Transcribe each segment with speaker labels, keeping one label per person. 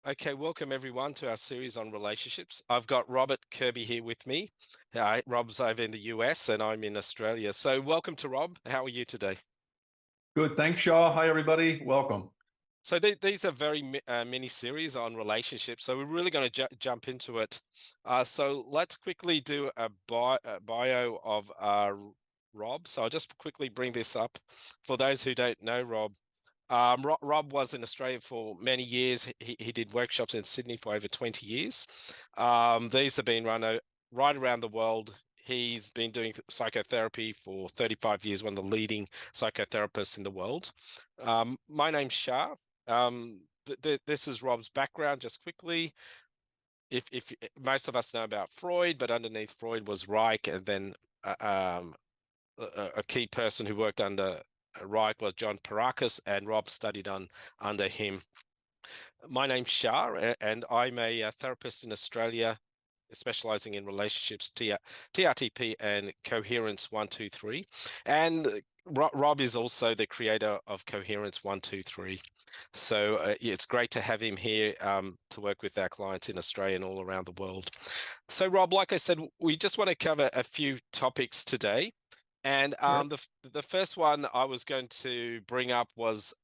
Speaker 1: Okay, welcome everyone to our series on relationships. I've got Robert Kirby here with me. Rob's over in the US and I'm in Australia. So welcome to Rob. How are you today?
Speaker 2: Good. Thanks, Shaw. Hi, everybody. Welcome.
Speaker 1: So these are very mini series on relationships. So we're really going to jump into it. So let's quickly do a bio of Rob. So I'll just quickly bring this up for those who don't know Rob. Rob was in Australia for many years. He did workshops in Sydney for over 20 years. These have been run right around the world. He's been doing psychotherapy for 35 years, one of the leading psychotherapists in the world. My name's Sha. This is Rob's background, just quickly. If most of us know about Freud, but underneath Freud was Reich, and then a key person who worked under Reich was John Parakis, and Rob studied under him. My name's Sha, and I'm a therapist in Australia, specializing in relationships, TRTP, and Coherence 123. And Rob is also the creator of Coherence 123. So it's great to have him here to work with our clients in Australia and all around the world. So Rob, like I said, we just want to cover a few topics today. And
Speaker 2: Sure.
Speaker 1: the first one I was going to bring up was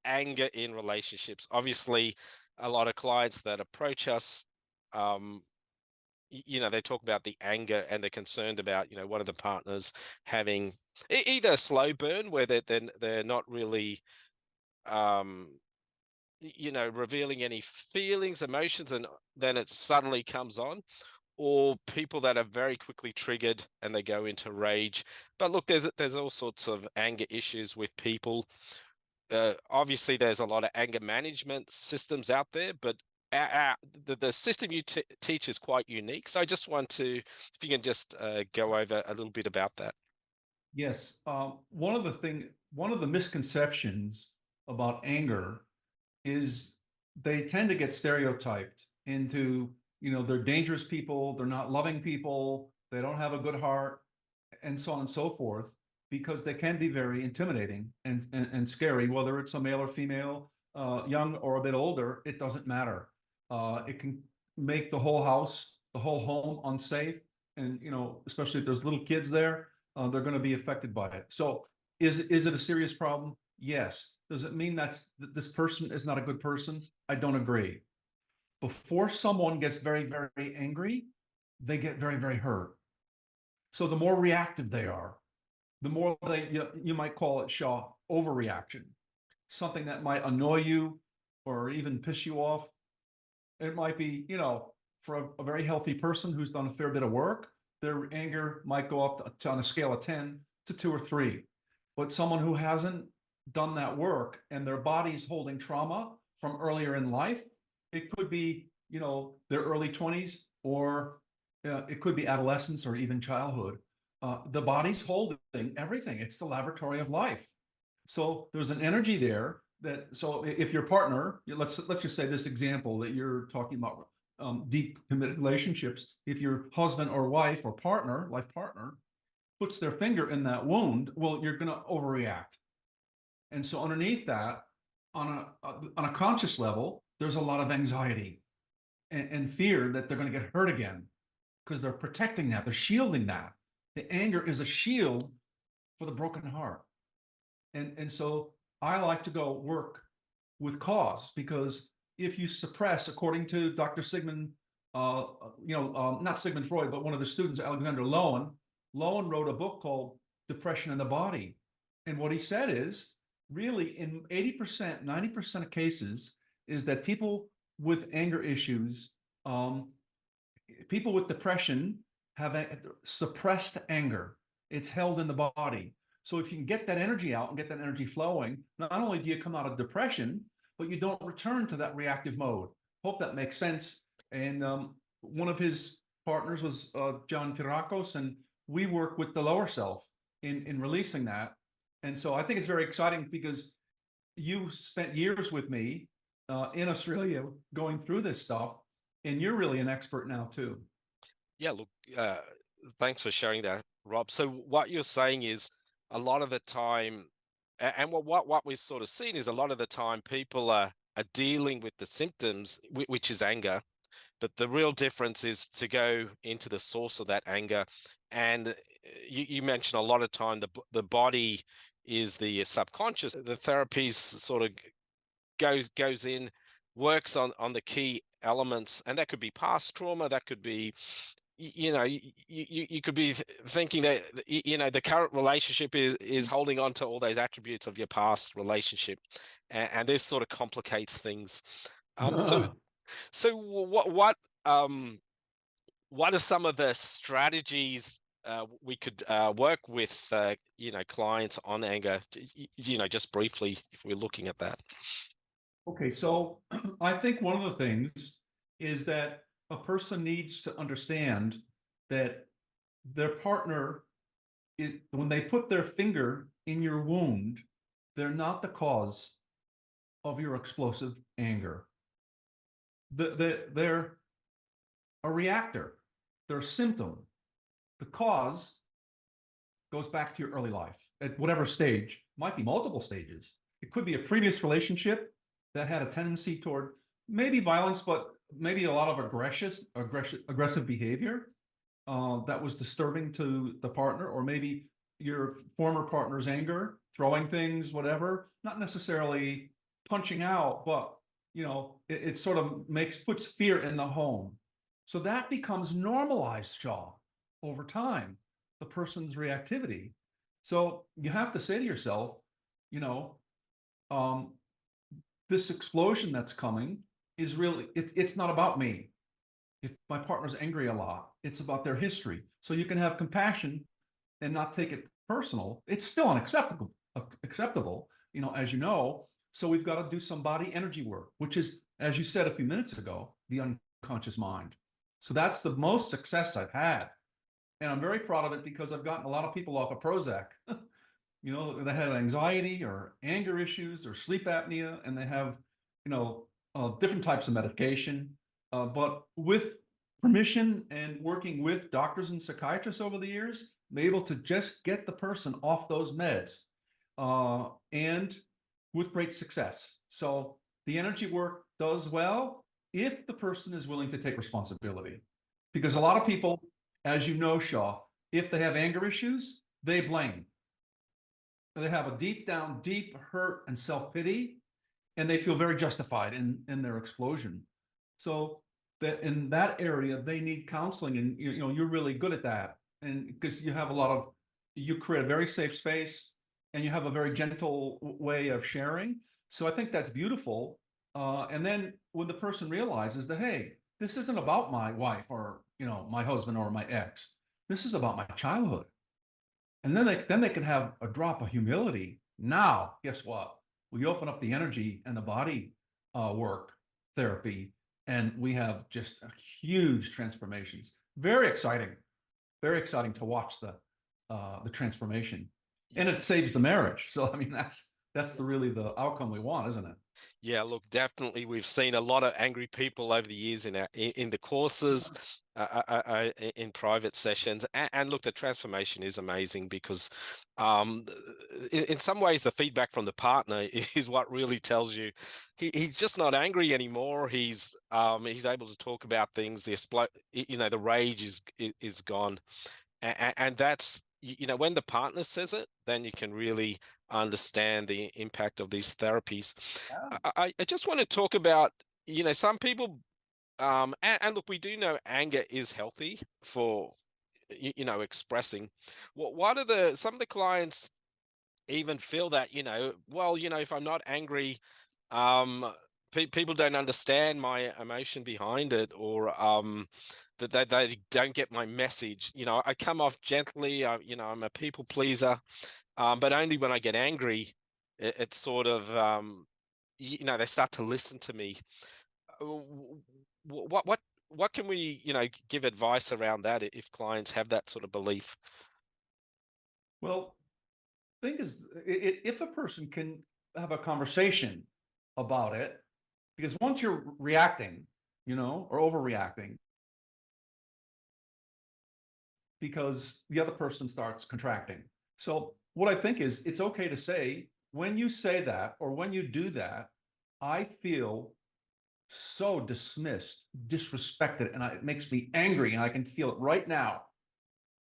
Speaker 1: anger in relationships. Obviously, a lot of clients that approach us, they talk about the anger and they're concerned about, one of the partners having either a slow burn where they're not really, revealing any feelings, emotions, and then it suddenly comes on, or people that are very quickly triggered and they go into rage. But look, there's all sorts of anger issues with people. Obviously, there's a lot of anger management systems out there, but the system you teach is quite unique. So I just want to, if you can just go over a little bit about that.
Speaker 2: Yes. One of the misconceptions about anger is they tend to get stereotyped into, they're dangerous people, they're not loving people, they don't have a good heart, and so on and so forth, because they can be very intimidating and scary, whether it's a male or female, young or a bit older, it doesn't matter. It can make the whole house, the whole home unsafe. And, especially if there's little kids there, they're going to be affected by it. So is it a serious problem? Yes. Does it mean that this person is not a good person? I don't agree. Before someone gets very, very angry, they get very, very hurt. So the more reactive they are, the more you might call it, Shaw, overreaction. Something that might annoy you or even piss you off. It might be, for a very healthy person who's done a fair bit of work, their anger might go up on a scale of 10 to 2 or 3. But someone who hasn't done that work and their body's holding trauma from earlier in life, it could be, their early 20s, or it could be adolescence or even childhood. The body's holding everything. It's the laboratory of life. So there's an energy there so if your partner, let's just say this example that you're talking about, deep committed relationships, if your husband or wife or partner, life partner, puts their finger in that wound, well, you're going to overreact. And so underneath that, on a conscious level, there's a lot of anxiety and fear that they're going to get hurt again, because they're protecting that, they're shielding that. The anger is a shield for the broken heart. And so I like to go work with cause, because if you suppress, according to Dr. Sigmund, not Sigmund Freud, but one of the students, Alexander Lowen wrote a book called Depression in the Body. And what he said is, really, in 80%, 90% of cases, is that people with anger issues, people with depression have suppressed anger. It's held in the body. So if you can get that energy out and get that energy flowing, not only do you come out of depression, but you don't return to that reactive mode. Hope that makes sense. And one of his partners was John Pirakos, and we work with the lower self in releasing that. And so I think it's very exciting, because you spent years with me in Australia going through this stuff, and you're really an expert now too.
Speaker 1: Yeah, look, thanks for sharing that, Rob. So what you're saying is a lot of the time, and what we've sort of seen is a lot of the time people are are dealing with the symptoms, which is anger. But the real difference is to go into the source of that anger. And you mentioned a lot of time the body is the subconscious. The therapies sort of goes in, works on the key elements, and that could be past trauma, that could be you could be thinking that the current relationship is holding on to all those attributes of your past relationship, and this sort of complicates things. So um what are some of the strategies we could work with clients on anger, just briefly, if we're looking at that?
Speaker 2: Okay, so I think one of the things is that a person needs to understand that their partner is, when they put their finger in your wound, they're not the cause of your explosive anger. They're a reactor, they're a symptom. The cause goes back to your early life at whatever stage, might be multiple stages. It could be a previous relationship that had a tendency toward maybe violence, but maybe a lot of aggressive behavior that was disturbing to the partner, or maybe your former partner's anger, throwing things, whatever, not necessarily punching out, but it sort of puts fear in the home. So that becomes normalized, Shaw, over time, the person's reactivity. So you have to say to yourself, you know, um, this explosion that's coming is really, it's not about me. If my partner's angry a lot, it's about their history. So you can have compassion and not take it personal. It's still acceptable, as you know. So we've got to do some body energy work, which is, as you said a few minutes ago, the unconscious mind. So that's the most success I've had. And I'm very proud of it because I've gotten a lot of people off of Prozac, that had anxiety or anger issues or sleep apnea, and they have, different types of medication. But with permission and working with doctors and psychiatrists over the years, I'm able to just get the person off those meds, and with great success. So the energy work does well if the person is willing to take responsibility. Because a lot of people, as you know, Shaw, if they have anger issues, they blame. They have a deep hurt and self-pity, and they feel very justified in their explosion. So that in that area, they need counseling, and you're really good at that. And because you create a very safe space, and you have a very gentle way of sharing. So I think that's beautiful. And then when the person realizes that, hey, this isn't about my wife or my husband or my ex, this is about my childhood. And then they can have a drop of humility. Now, guess what? We open up the energy and the body work therapy, and we have just huge transformations. Very exciting to watch the transformation, and it saves the marriage. So I mean, that's really the outcome we want, isn't it?
Speaker 1: Yeah, look, definitely, we've seen a lot of angry people over the years in the courses, in private sessions, and look, the transformation is amazing because, in some ways, the feedback from the partner is what really tells you he's just not angry anymore. He's able to talk about things. The rage is gone, and that's when the partner says it, then you can really understand the impact of these therapies. I just want to talk about, some people, and look, we do know anger is healthy for, expressing. What are some of the clients even feel that, well, if I'm not angry, um, people don't understand my emotion behind it, or that they don't get my message. I come off gently, I'm a people pleaser, but only when I get angry, it's sort of, they start to listen to me. What can we, give advice around that if clients have that sort of belief?
Speaker 2: Well, thing is, if a person can have a conversation about it, because once you're reacting, or overreacting, because the other person starts contracting. So what I think is, it's okay to say, when you say that or when you do that, I feel so dismissed, disrespected, and it makes me angry, and I can feel it right now.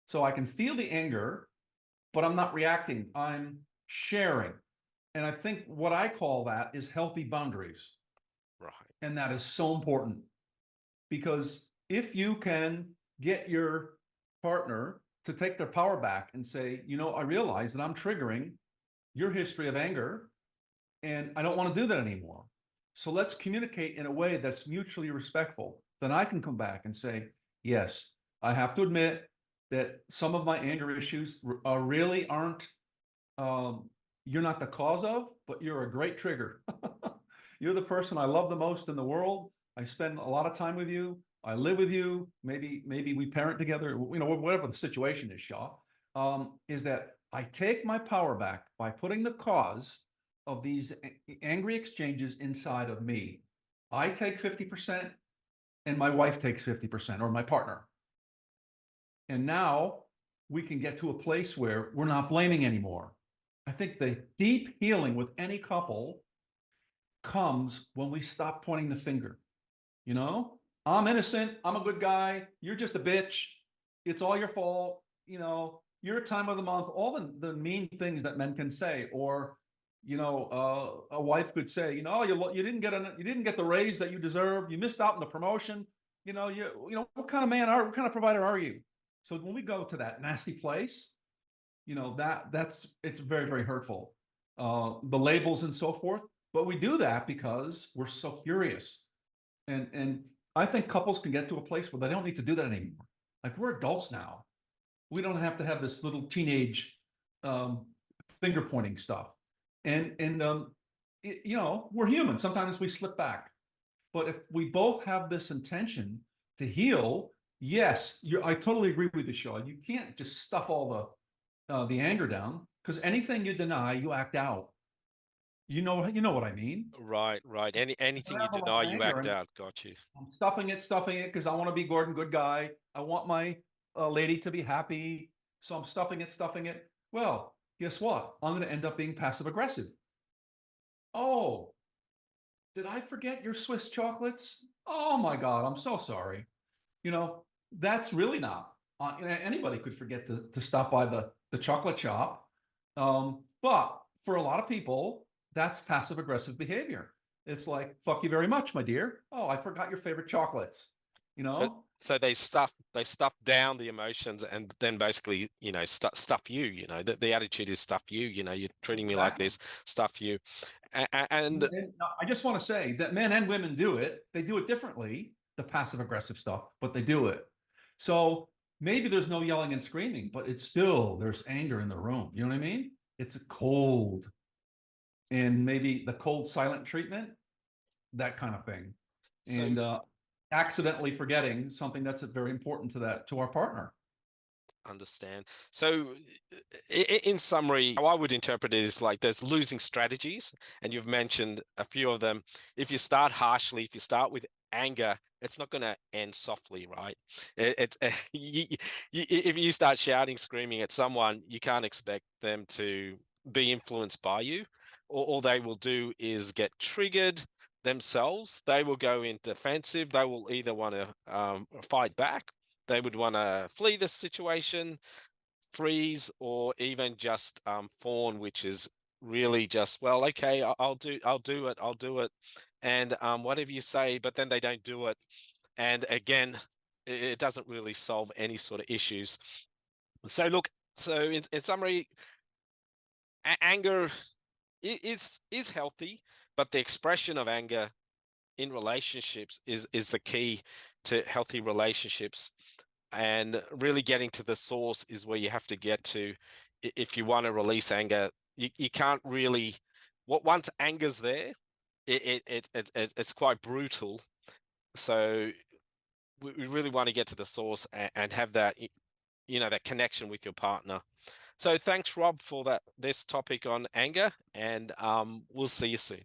Speaker 2: So I can feel the anger, but I'm not reacting. I'm sharing. And I think what I call that is healthy boundaries.
Speaker 1: Right.
Speaker 2: And that is so important because if you can get your partner to take their power back and say, you know, I realize that I'm triggering your history of anger and I don't want to do that anymore. So let's communicate in a way that's mutually respectful. Then I can come back and say, yes, I have to admit that some of my anger issues really aren't, um, you're not the cause of, but you're a great trigger. You're the person I love the most in the world. I spend a lot of time with you. I live with you. Maybe we parent together, you know, whatever the situation is, Shaw, is that I take my power back by putting the cause of these angry exchanges inside of me. I take 50% and my wife takes 50%, or my partner. And now we can get to a place where we're not blaming anymore. I think the deep healing with any couple comes when we stop pointing the finger. You know, I'm innocent. I'm a good guy. You're just a bitch. It's all your fault. You know, your time of the month, all the mean things that men can say, or, you know, a wife could say, you know, you didn't get the raise that you deserve. You missed out on the promotion. You know, what kind of provider are you? So when we go to that nasty place, you know, it's very, very hurtful. The labels and so forth. But we do that because we're so furious. And I think couples can get to a place where they don't need to do that anymore. Like, we're adults now. We don't have to have this little teenage um, finger pointing stuff. You know, we're human. Sometimes we slip back. But if we both have this intention to heal, yes, I totally agree with you, Shaw. You can't just stuff all the anger down, because anything you deny, you act out. You know what I mean?
Speaker 1: Right, right.
Speaker 2: If I
Speaker 1: Anything you
Speaker 2: have a lot
Speaker 1: deny,
Speaker 2: of
Speaker 1: you
Speaker 2: anger
Speaker 1: act
Speaker 2: and
Speaker 1: out. Got you.
Speaker 2: I'm stuffing it because I want to be Gordon, good guy. I want my lady to be happy. So I'm stuffing it. Well, guess what? I'm going to end up being passive aggressive. Oh, did I forget your Swiss chocolates? Oh my God, I'm so sorry. You know, that's really not. Anybody could forget to stop by the chocolate shop. But for a lot of people, that's passive aggressive behavior. It's like, fuck you very much, my dear. Oh, I forgot your favorite chocolates. You
Speaker 1: So
Speaker 2: know,
Speaker 1: so they stuff down the emotions and then basically, you know, stuff you, you know, the attitude is stuff you, you know, you're treating me like
Speaker 2: exactly.
Speaker 1: this, stuff you. And
Speaker 2: And I just want to say that men and women do it. They do it differently, the passive aggressive stuff, but they do it. So maybe there's no yelling and screaming, but it's still, there's anger in the room. You know what I mean? It's a cold, and maybe the cold silent treatment, that kind of thing.
Speaker 1: so
Speaker 2: And accidentally forgetting something that's very important to our partner.
Speaker 1: understand. So, in summary, how I would interpret it is like there's losing strategies, and you've mentioned a few of them. If you start harshly, if you start with anger, it's not going to end softly, right? If you start shouting, screaming at someone, you can't expect them to be influenced by you. All they will do is get triggered themselves. They will go in defensive. They will either want to fight back, they would want to flee the situation, freeze, or even just fawn, which is really just, well, okay, I'll do it, and whatever you say, but then they don't do it, and again, it doesn't really solve any sort of issues. So look, so in summary, anger is healthy, but the expression of anger in relationships is the key to healthy relationships, and really getting to the source is where you have to get to if you want to release anger. You can't really, what once anger's there, it's quite brutal. So we really want to get to the source and have that, you know, that connection with your partner. So thanks, Rob, for this topic on anger, and we'll see you soon.